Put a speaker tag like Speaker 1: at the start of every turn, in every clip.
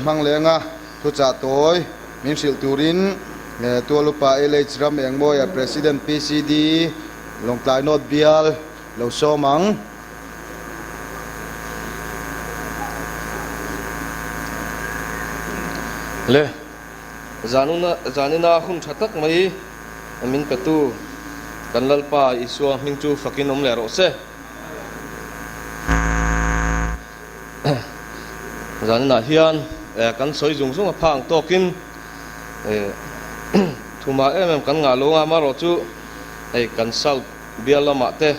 Speaker 1: hang lenga thu cha toy min sil turin tua lupa LH Ramengmawia President PCD long tlai not bial lo somang
Speaker 2: le zanina hun thatak mai min petu kan lalpa isua mingchu fakin om le ro se zanina hian kan soi jung jung phang tokin thuma em kan nga longa ma ro chu kan sau bial lama te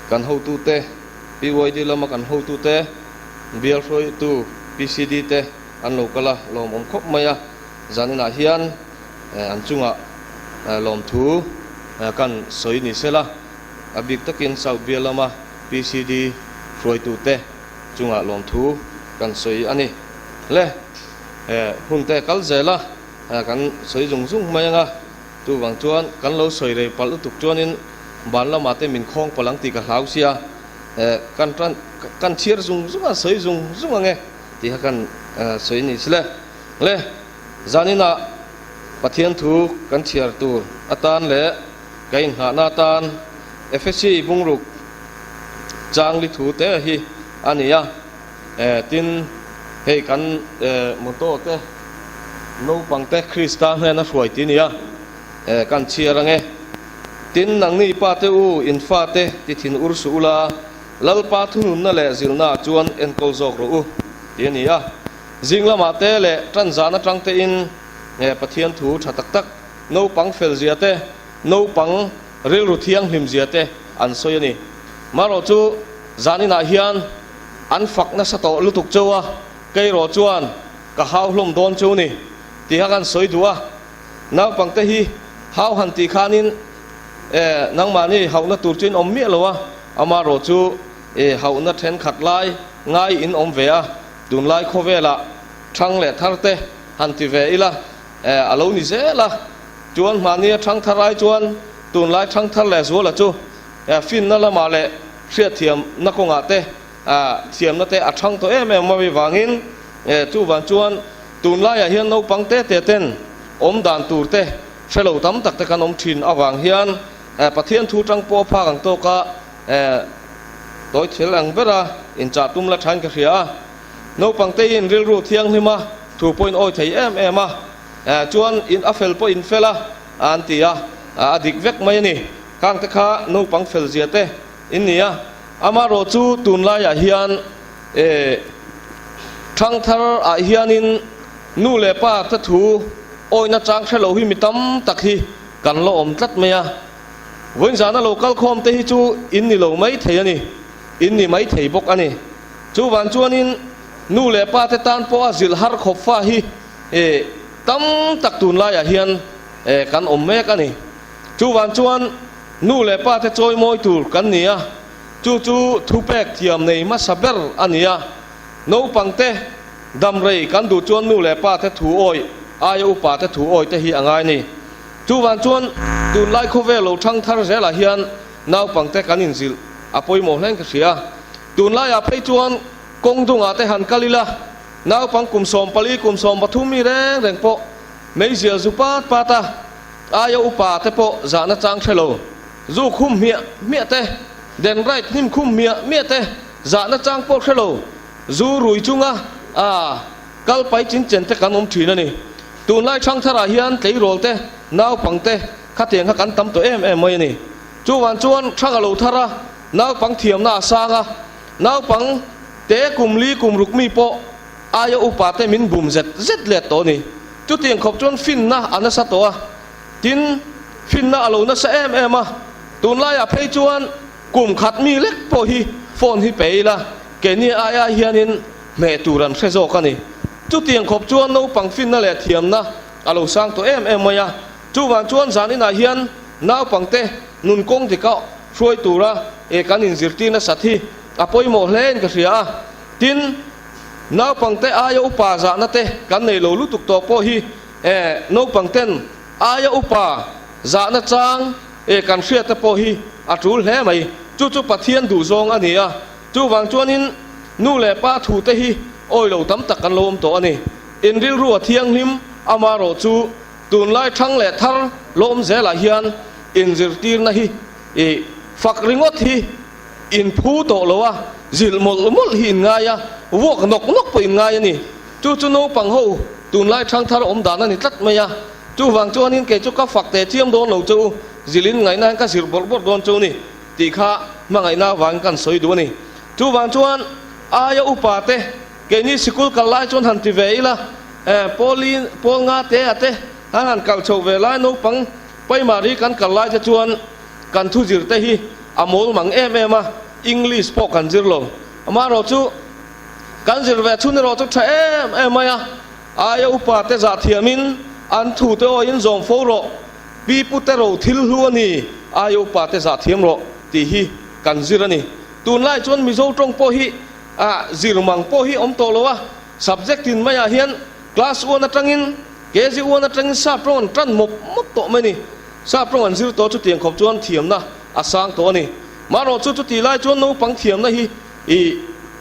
Speaker 2: kan ho tu te PYD lama kan ho tu te bial roi tu PCD te an lo kala lom om khop maya zanina hian an chunga lom thu kan soi ni sela abik takin sau bial lama PCD roi tu te chunga lom thu kan soi ani le hun te kal zela kan soi jung jung maya nga tu wang chuan kan lo soi re pal tuk chuanin ban lama te min khong palang ti ka hlau sia kan chiar jung jung soi jung jung nge ti kan soi ni sile le zanina pathian thu kan chiar tu atan le kain ha na tan FSC bungruk chang li thu te hi ania tin hei kan moto te no pang te Krista na ruai ti nia kan chiar nge tin nang ni pa te u in fa te ti thin ur su la lal pa thun na le zilna chuan en kol jok ro u ti nia jinglama te le tran zana tang te in pathian thu tha tak tak no pang fel zia te no pang ril ru thiang hlim zia te an soi ani maro chu zanina hian an fak na sa to lutuk chowa kai ro chuan ka hau hlom don chu ni ti ha kan soi duwa naw pang te hi hau han ti khanin nang mani hau na tur chin om mi lowa ama ro chu hau na then khat lai ngai in om ve a dun lai kho ve la thang le thar te han ti ve ila alo ni ze la chuan mani thang tharai chuan tun lai thang thar le zo la chu fin na la ma le hria thiam na ko nga te thiam na te a thang to em ma wi wangin chu wan chuan tun lai a hian no pang te te ten om dan tur te fellow tam tak te kan om thin awang hian pathian thu tang po pha ang to ka toy thil ang bera in cha tum la than ka ria no pang te in ril ru thiang hima 2.0 thei em chuan in afel po in fela antia adik vek mai ni kang te kha no pang fel zia te in nia ama ro chu tun la ya hian thang thar a hianin nu le pa ta thu oi na chang thelo hi mitam tak hi kan lo om tlat meya voin zana local khom te hi chu in ni lo mai thei ani in ni mai thei bok ani chu wan chuanin nu le pa te tan po azil har khop fa hi tam tak tun la ya hian kan om mek ani chu wan chuan nu le pa te choi moi tur kan nia chu thu pek thiam nei ma saber ania no pangte dam rei kan du chuan nu le pa te thu oi ai upa te thu oi te hi angai ni chu wan chuan tun lai kho ve lo thang thar zela hian naw pangte kan in zil apoi mo hleng ka ria tun lai a phei chuan kong dunga te han kalila naw pang kum som pali kum som pathumi reng reng po mei zia zupat pata ai upa te po zana chang thelo zu khum mia te den right nim khum mia te zana chang po thelo zu rui chunga kal pai chin chen te kan om thina ni tun lai chang thara hian tei rol te naw pang te khateng kan tam to em mai ni chu wan chuan thanga lo thara naw pang thiam na sanga naw pang te kum li kum ruk mi po aya upa te min bum zet let to ni chu tiang khop chuan fin na ana sa to tin fin na alo na sa em tun lai a phei chuan kum khat mi lek po hi phone hi peila ke ni aya hianin me turan hrezo ka ni chu tiang khop chuan no pang fin na le thiam na alo sang to em maya chu wan chuan zanina hian naw pang te nun kong ti ka hroi tura kan in zirti na sathi apoi mo hlen ka ria tin naw pang te aya upa za na te kan nei lo lutuk to po hi no pang ten aya upa za na chang kan hria te po hi atul hle mai chu pathian du zong ania chu wang chuanin nu le pa thu te hi oi lo tam tak kan lom to ani อินริลรัวเทียงหิมอามาโรจูตุนไล่ทั้งแหล่ทารลมเจลาฮิอันอินจิรตีนะฮิฝักริงอดฮิอินพูโตโลวะจิลมลมลหินง่ายะวกนกนกไปง่ายนี่จูโนปังหูตุนไล่ทั้งทารอมดานันนี่ตัดไม่ยะจูวังจวนนินเกจูก็ฝักแต่เทียมโดนโลจูจิลินไงนั่นก็สิรบลโดนจูนี่ตีข้ามาไงน่าวังกันสวยดูนี่จูวังจวนอายอุปาเตเกนี่สกุลกันไล่จนหันติเวละโปงาเตะเตะหันกัลโชเวลาโนปังไปมารีกันกันไล่จะจวนกันทุจิรเตฮีอโมลมังมาอังกฤษพอกันจิรโลมาเราจูกันจิรเวชุนเราจูใช้มายาอายอุปาเตจัดเทียมินอันถูเตออินจงโฟโรปีปุเตโรทิลหัวนี่อายอุปาเตจัดเทียมโรตีฮีกันจิรนี่ตุนไล่จวนมิโซตรงโปฮีจิรมังโปฮีอมโตโลวะ subject ทินมายาเฮียนclass อ้วนตรังอินเกจิอ้วนตรังอินซาโปรนตรันหมดโตไม่นี่ซาโปรนจิรโตจุดเตียงขบจวนเทียมนะอาสังโตนี่มาโรจุดตีไล่จวนโนปังเทียมนะฮี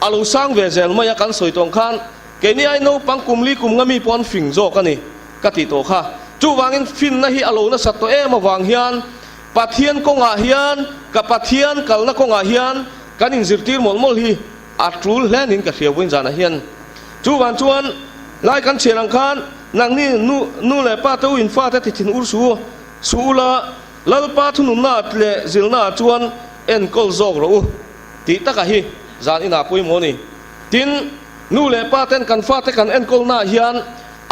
Speaker 2: อาลูสังเวเซลมายากันสวยตรงขันเกนี่ไอโนปังกุมลีกุมงามีปอนฟิงโจกันนี่กติโตค่ะจูวางอินฟินนะฮีอาลูนะสัตโตมาวางเฮียนปัทเทียนกงอาเฮียนกับปัทเทียนกัลนักกงอาเฮียนกันอินจิรตีร์มลฮีอัตรูลแลนินกับเสียวินจานะเฮียนจูวันจวนไล่กันเชียงคันนังนี่นู่เลยป้าเต้าอินฟ้าแต่ติดอุรสูละแล้วป้าทุนุนนาเลจิลนาจวนเอ็นกอลโซกรู้ติตะกะฮีจานอินาปุยโมนี่ตินนู่เลยป้าเต้นกันฟ้าแต่กันเอ็นกอลนาเฮียน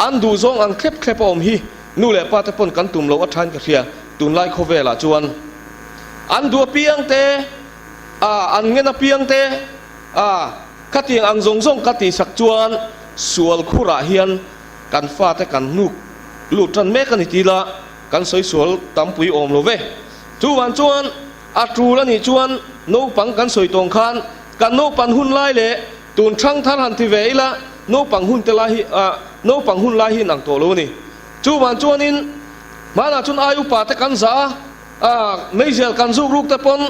Speaker 2: อันดูซองอันเคลปอมฮีนู่เลยป้าเต้ปนกันตุ่มโลอัฐานกับเสียตุนไล่โคเวล่าจวนอันดูเปียงเตอันเงินเปียงเตคัดยังอังซงคัดที่สักจวนสวลคุระเฮียนกันฟ้าแต่กันนุกหลุดจันเมกันอีทีละกันสวยสวลตำปุยอมโลเวจวนอัตรูละนี่จวนโนปังกันสวยตรงคันกันโนปันหุ่นไล่เละตุนช่างท่านหันทีเวละโนปังหุ่นเตลาฮิโนปังหุ่นไล่ฮินังโตโลนี่จวนนินมาหน้าจนอายุป่าแต่กันซาไม่เสียกันสู้ลูกแต่ปน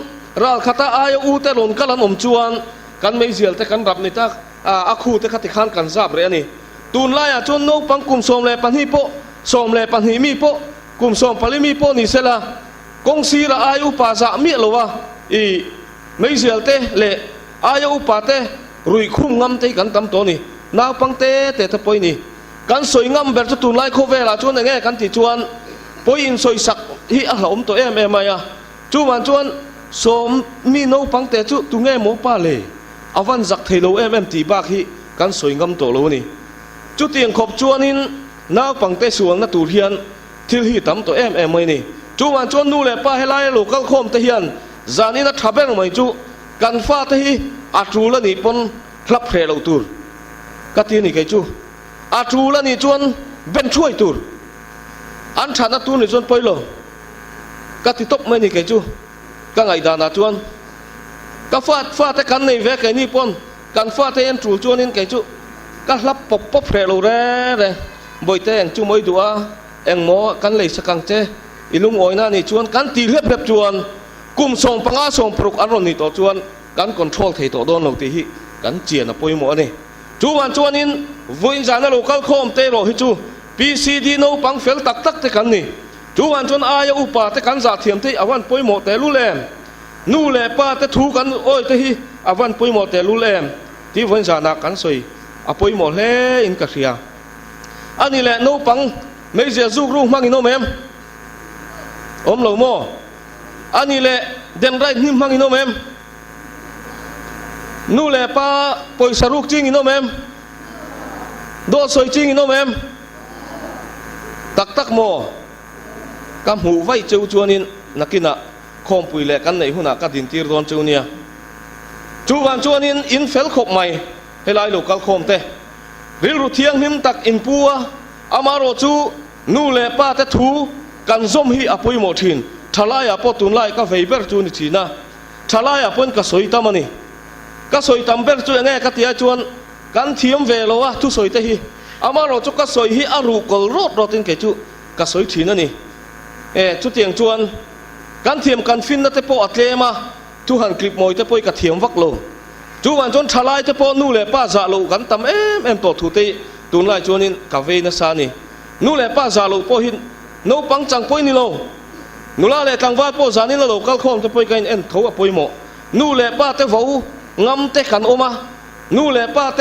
Speaker 2: รัลคาตาอายุแต่หล่นกันละอมจวนกันไม่เสียแต่กันรับในตาอาคูแต่ขัดขันกันซาบเรนี่ตูนไล่จนนกปังกุมสมเลปันฮิโปสมเลปันฮิมีโปกุมสมปลิมีโปนี่เสละกงซีละอายุป่าจะมีหรอวะไม่เสียแต่เลอายุป่าแต่รุยคุ้มงำแต่กันตำตัวนี่นาปังเตแต่ถ้าไปนี่กันสวยงำแบบตูนไล่โคเวล่าจวนอย่างเงี้ยกันติจวนพออินสวยสักฮิอาหลอมตัวมายาจวนสมมีโนปังแต่จุตุงเงโมป้าเลยอาวันจักเทโลตีบากฮิกันสวยงามโตโลนี่จุดเตียงขบจวนนินน้าปังแต่สวงนัตูเฮียนทิลฮิตั้มตัวไม่นี่จวนนู่เลยป้าให้ไล่โลกัลโคมเทียนจานี่นัททับเบงไม่จุกันฟ้าเทีอัตรูละนี่ปนคลับเพลเราตูร์กัตีนี่ไกจูอัตรูละนี่จวนเป็นช่วยตูร์อันฉันนัตูนี่จวนไปโลกัติตบไม่นี่ไกจูก็ไงดานาจวนก็ฟาแต่กันในเวกนี่ปนกันฟาแต่ยันจูจวนนินไกจูก็รับปบเพลเราเร่บ่อยแต่ยังจูไม่ดัวเอ็งหมอกันเลยสักกังเจอิลุงอ้อยน่านี่จวนกันตีเล็บจวนกุมส่งปังอาส่งปลุกอารมณ์นี่ต่อจวนกันคอนโทรลเทต่อโดนเราตีหิกันเจียนป่วยหมอนี่จวนนินวิ่งจานเราเข้าโคมเตโรฮิจูPCD โนปังเฟลตักแต่กันนี่จวนอายอุปาแต่กันจัดเทียมที่อวันป่วยหมอแต่รู้แลมนู่แหละป้าแต่ถูกันโอ้ยแต่ฮีอวันป่วยหมอแต่รู้แลมที่วิ่งจานักกันสวยป่วยหมอเล่อินกัสยาอันนี้แหละโนปังไม่เสียสู้รู้มั่งอินโนเมมอมเหล่าโมอันนี้แหละเดินไรนิ่มมั่งอินโนเมมนู่แหละป้าป่วยสรุปจริงอินโนเมมโดดสวยจริงอินโนเมมตักโมกำหูไว้เจ้าจวนินนักกินะคอมปุยแหลกันในหัวหน้ากัดินตีรอนเจ้าเนี่ยจวนนินอินเฟลขบใหม่ให้ลายโลกัลคอมเตริลรุเทียงหิมตักอินปัวอามาโรจูนู่แหละป้าแต่ถูกันซมฮีอปุยโมทินทลายอปตุนไลก็เฟเบอร์จูนิทีนะทลายอปนก็สวยตามันนี่ก็สวยตามเบอร์จูแง่กัตยาจวนกันเทียมเวโลวะทุสวยเตฮีอามาโรจูก็สวยฮีอารูกอลโรดโรตินเกจูก็สวยทีนั่นนี่จุดเตียงจวนกันเทียมกันฟินนั่นเตปอัตเลมาทุหันคลิปมวยเตปอยกับเทียมวักโลจวนทลายเตปนู่เลยป้าจะโลกันตามต่อทุติ ตุนไล่จวนนินกาเวนัสานี่นู่นแหละป้าซาโลโปหินนู่ปังจังปอยนี่โลนู่นละแหละทางวัดโปซานี่ละโลกัลคอมจะปอยกันเอ็นเขาปอยหมอนู่นแหละป้าเตฟูงำเตขันโอมานู่นแหละป้าเต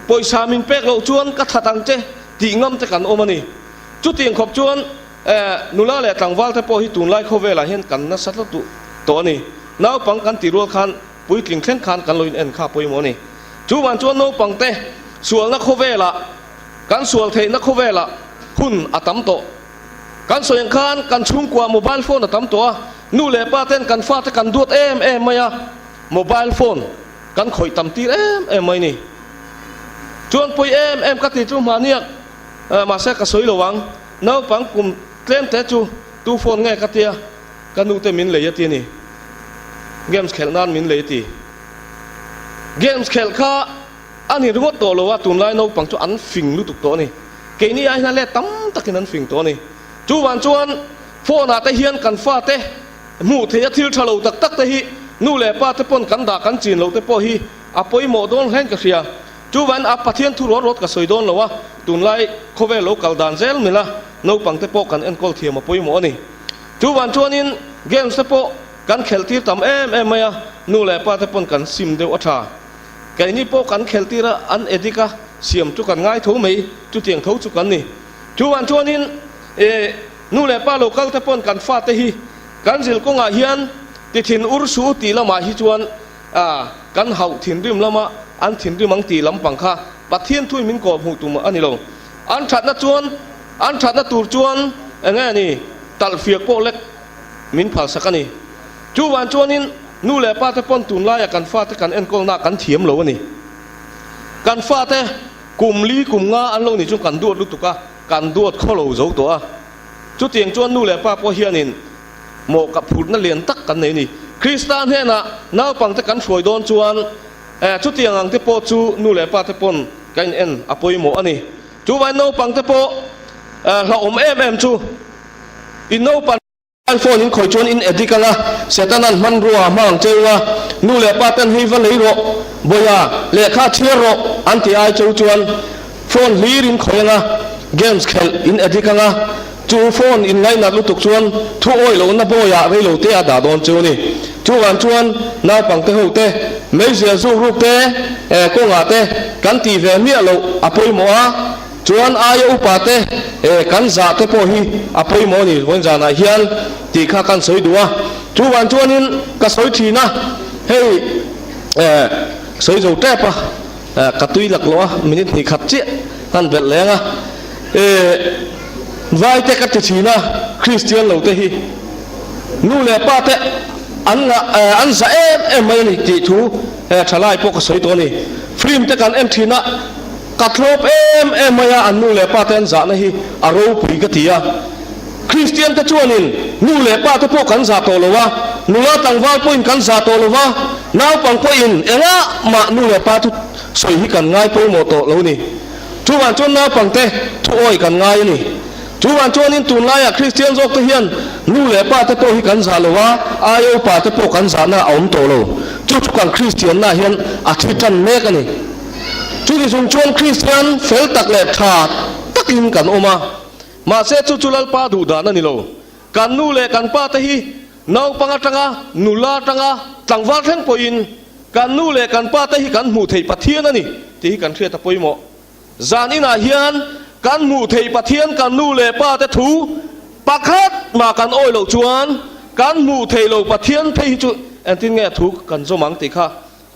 Speaker 2: ปอยสามินเป็กเราจวนกัทตังเจตีงำเตขันโอมานี่จุดที่ยังขบจวนนู่นละแหละทางวัดเตปอยตุนไล่เขาเวลาเห็นกันนัสสัตตุตัวนี้น้าปังกันตีรัวคันปุยกลิ่งเข่งคันกันลอยเอ็นข้าปอยหมอนี่จูวันจวนน้าปังเตส่วนนักเขาเวลาการส่วนเทนักเขาเวลาหุ่นอัตมโตการส่วนยังคันการชุ่มกว่าโมบายโฟนอัตมตัวนู่นแหละป้าเต้นกันฟาดกันดวดไม่อะโมบายโฟนกันข่อยตำตีไม่นี่จวนปุยกัติจูมาเนี่ยมาเสกสวยระวังน้าปังกลุ่มเล่นแต่จูตูโฟนไงกัติยกันนู่นเตมินเลยตีนี่เกมส์เขลนั่นมินเลยตีเกมส์เขลข้าอันนี้รู้ว่าตัวเราว่าตุนไล่น้าปังจูอันฟิงรู้ตุกตัวนี่เกนี่ไอ้นั่นแหละตั้มตะกินนั้นฟิงตัวนี่จูวันจวนโฟนาเตเฮียนกันฟาเตมูเทียทิลชะโลตักตักเตฮีนู่นแหละป้าเตปนกันด่ากันจีนเราเตปฮีอปอยโมโดนเห็นกับเสียจูวันอปะเทียนทุรถกับสวยโดนเราว่าตุนไล่โคเวโลกัลดานเซลมิละน้าปังเตปกันเอ็นกอลเทียมอปอยโมนี่จูวันจวนินเกมส์เตปกันเขลตีทำไม่อะนู่นแหละป้าเตปนกันซิมเดวอัชาแกนี่ปกันเขลตีละอันเอดิกาเสียมจุกันง่ายทุ่มไม่จุเตียงทุ่จุกันนี่จูวันจวนินนู่นแหละป้าโลกัลเตปนกันฟาเตฮีกันสิลกงอาเฮียนติถินอุรสูตีละมาฮิจวนกันเฮาถินริมละมาอันถินริมังตีลำปังค่ะปัดเทียนทุยมินกอบหูตุมอันนี้ลงอันฉัดนัดจวนอันฉัดนัดตูจวนง่ายนี่ตัลเฟียกโปเล็กมินผัลสักนี่จูวันจวนินนู่นแหละป้าเตปนตุนไล่กันฟาเตกันเอ็นกองนากันเทียมเหลวนี่กันฟาเตกลุ่มลีกลุ่มงาอันลงนี่จุกันดวดลุกตุกะกันดวดข้อเหลวโจตัวจุดเตียงจวนนู่นแหละป้าพอเฮียนินโมกับผุดนั่นเรียนตักกันนี่คริสตานเฮน่ะน้าปังตะกันสวยโดนจวนชุดเตียงอังเตโปจูนู่นแหละป้าเตปนกันเอ็นอปอยโมอันนี้จูวันน้าปังเตโปเราอมจูอินน้าปังไอโฟนอินคอยจวนอินเอดิกันละเสตนันมันรัวมังเจวะนู่นแหละป้าเต้นฮิวันเลยโรบอยาเลขาเทียโรอันที่ไอจูจวนโฟนลีรินคอยนะเกมส์เคลอินเอดิกันละจูโฟนอินไงนัดลุตุกชวนทุโอยโลนับโบยาเวโลเตอดาดอนจูนี่จูวันชวนน้าปังเตหูเตไม่เสียสู้รูปเตก็งาเตกันตีเวเมียโลอปอยโมอาจวนอายอุปาเตกันจ่าเตโพฮีอปอยโมนี่วันจานาเฮียนตีข้ากันสวยดัวจูวันชวนนินก็สวยทีนะเฮ้สวยจูเตปะกระตุยหลักล้อมินิที่ขัดเจี๊ยนั่นเป็นแรงอ่ะวายเตกัตชีนะคริสเตียนเหล่าเตฮีนู่นแหละป้าเตอันซาไม่นี่จีทูชลายพวกสวยตัวนี้ฟรีมเตกันทีนะกัดลบไม่ยาอันนู่นแหละป้าเตนจานะฮีอารมณ์ปีกติยาคริสเตียนเตจวนินนู่นแหละป้าเตพวกกันซาโตโลวะนู่นละตั้งวาลปุ่นกันซาโตโลวะน้าปังปุ่นมานู่นแหละป้าทุสวยฮีกันง่ายปุ่นโมโตโลนี่ทุกวันจนน้าปังเตทุโอยกันง่ายนี่จูวันจวนนินตุนไล่คริสเตียนโจกเฮียนนู่นแหละป้าจะโปฮิกันซาโลวะอายุป้าจะโปกันซาหน้าเอาโตโลจุดกันคริสเตียนน่าเฮียนอาทิตย์จันเมกันนี่จุดที่ส่งชวนคริสเตียนเฟลตักเล็ดขาดตักอินกันออกมาเสจุจุลลป้าดูดานั่นนี่โลกันนู่นแหละกันป้าตะฮีน้องปังจังะนุลาจังะจังวัดแห่งปอินกันนู่นแหละกันป้าตะฮีกันหมู่เทยปะเทียนนั่นนี่ที่กันเทียตะปอยโมจานินาเฮียนกันหมู่เทยปะเทียนกันนู่นแหละป้าตะถูปะคัดมากันอ้อยเหล่าจวนกันหมู่เทยเหล่าปะเทียนเทยจุแอนตินแง่ถูกกันสมังติค่ะ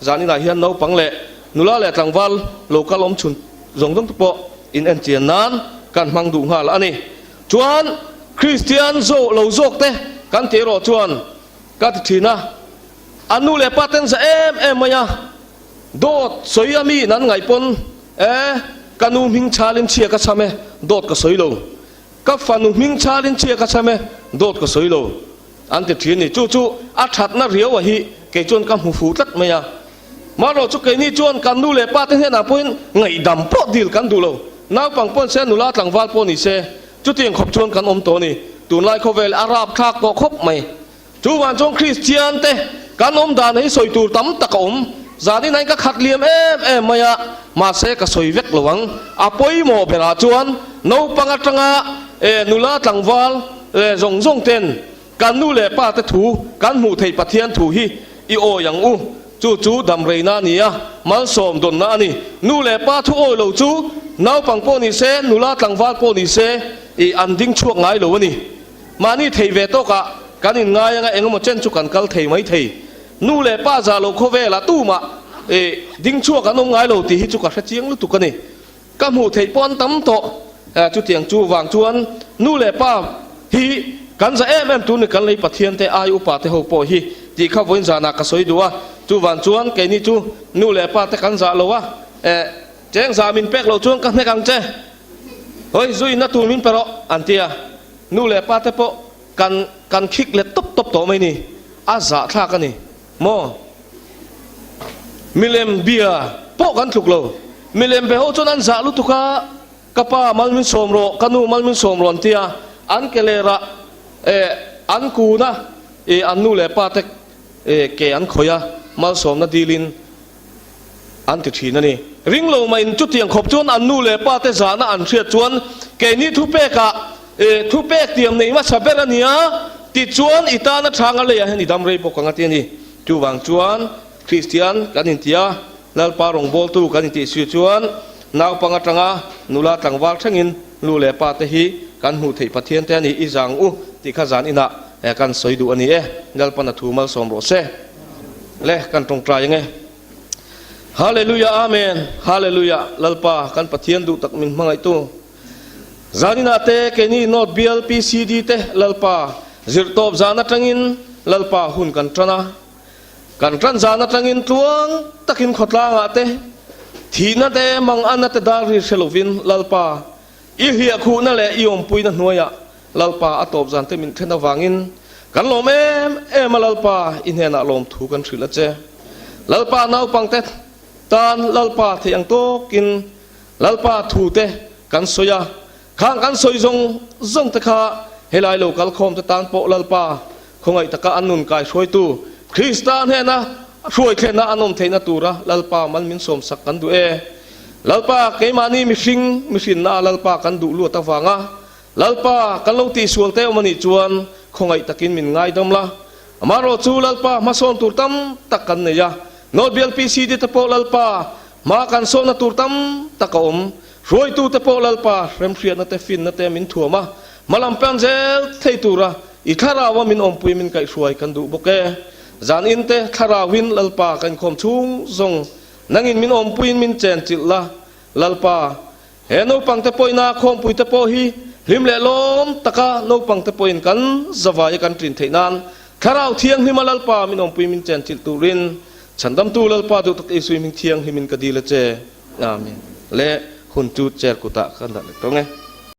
Speaker 2: จานินาเฮียนน้องปังเละนุลาเละจังวัลโลกาลมชุนจงต้องตุปะอินเอ็นเจียนนั้นกันมังดูหาละนี่จวนคริสเตียนโซเหล่าโจกเตกันเทโรจวนกัดทีนะอันนู่นแหละป้าเต้นจะมายาโดดสวยมีนั้นไงปนกันนูมิงชาลินเชียกัชเมโดดก็สวยโลกับฟันุมิงชาลินเชียกัชเมโดดก็สวยโลอันที่ทีนี่จู่อาชัดน่าเรียววะฮีเกจวนกับหูฟูตัดมายามาเราจุกเกนี่จวนกันนู่นแหละป้าเต้นน่ะพูนไงดำโปดิลกันดูโลน้าปังปนเซนุลาตังวาลปนิเซจุดที่ยังขบชวนกันอมตัวนี่ตุนไลเขาเวลอาราบทักตัวคบไหมจู่วันจงคริสเตียนเตกันอมดานให้สวยตูตั้มตะกอม zani nai ka khat liam em maya ma se ka soi vek lawang apoi mo bela chuan no panga tanga nula tlangwal zong zong ten kan nu le pa te thu kan mu thei pathian thu hi i o yang u chu dam reina nia mal som don na ni nu le pa thu o lo chu nau pang po ni se nula tlangwal po ni se i anding chuak ngai lo ni mani thei ve to ka kanin ngai anga engmo chen chu kan kal thei mai thei nu le pa za lo kho ve la tu ma ding chuak an ngai lo ti hi chu ka hra chiang lu tu ka ni ka mu thei pon tam to chu tiang chu wang chuan nu le pa hi kan za em tu ni kan lei pathian te ai upa te ho po hi ti kha voin za na ka soi duwa chu wan chuan ke ni chu nu le pa te kan za lo wa cheng za min pek lo chuan ka ne kang che hoi zui na tu min pero antia nu le pa te po kan khik le top to mai ni a za thla ka ni mo milem bia po kan thuk lo milem be ho chuan an za lu tu ka kapa malmin somro kanu malmin somro antia an kelera an ku na an nu le pa te ke an khoya mal som na dilin an ti thina ni ring lo ma in chu tiang khop chuan an nu le pa te za na an thria chuan ke ni thu pe ka thu pe tiam nei ma saber ania ti chuan ita na thanga le ya ni dam rei po kanga ti ni chu wang chuan christian kan in tia lal pa rong bol tu kan ti su chuan naw panga tanga nula tlangwal thangin lu le pa te hi kan hu thei pathian te ni i jang u ti kha zan ina kan soi du ani ngal pana thu mal som ro se le kan tong trai nge hallelujah amen hallelujah lalpa kan pathian du tak min mangai tu zanina te ke ni not blpcd te lalpa zirtop zana tangin lalpa hun kan tran zana tangin tuang takin khotla nga te thina te mang ana te dar ri selovin lalpa i hia khu na le iom puina hnuaya lalpa atop zan te min thena wangin kan lom em lalpa in hena lom thu kan thrila che lalpa nau pangte tan lalpa thiang to kin lalpa thu te kan soya khang kan soi zong te kha helai local khom te tan po lalpa khongai taka annun kai soi tu Kristan hena ruai thena anom theina tura lalpa malmin som sak kan du lalpa keimani mihring na lalpa kan du lu ta wanga lalpa kan lo ti sual te omani chuan khongai takin min ngai dom la amaro chu lalpa mason turtam takan ne ya no blpcd te po lalpa ma kan so na turtam takaom ruai tu te po lalpa rem hriat na te fin na te min thuama malam pan zel thei tura i thara wa min om pui min kai ruai kan du boke zan in te thara win lalpa kan khom chung zong nangin min om puin min chen chil la lalpa he no pang te poina khom pui te po hi him le lom taka no pang te poin kan zawai kan trin theinan tharau thiang him lalpa min om pui min chen chil turin chandam tu lalpa du tak isui min thiang himin kadila che amen le hun chu cher kuta kan da le to nge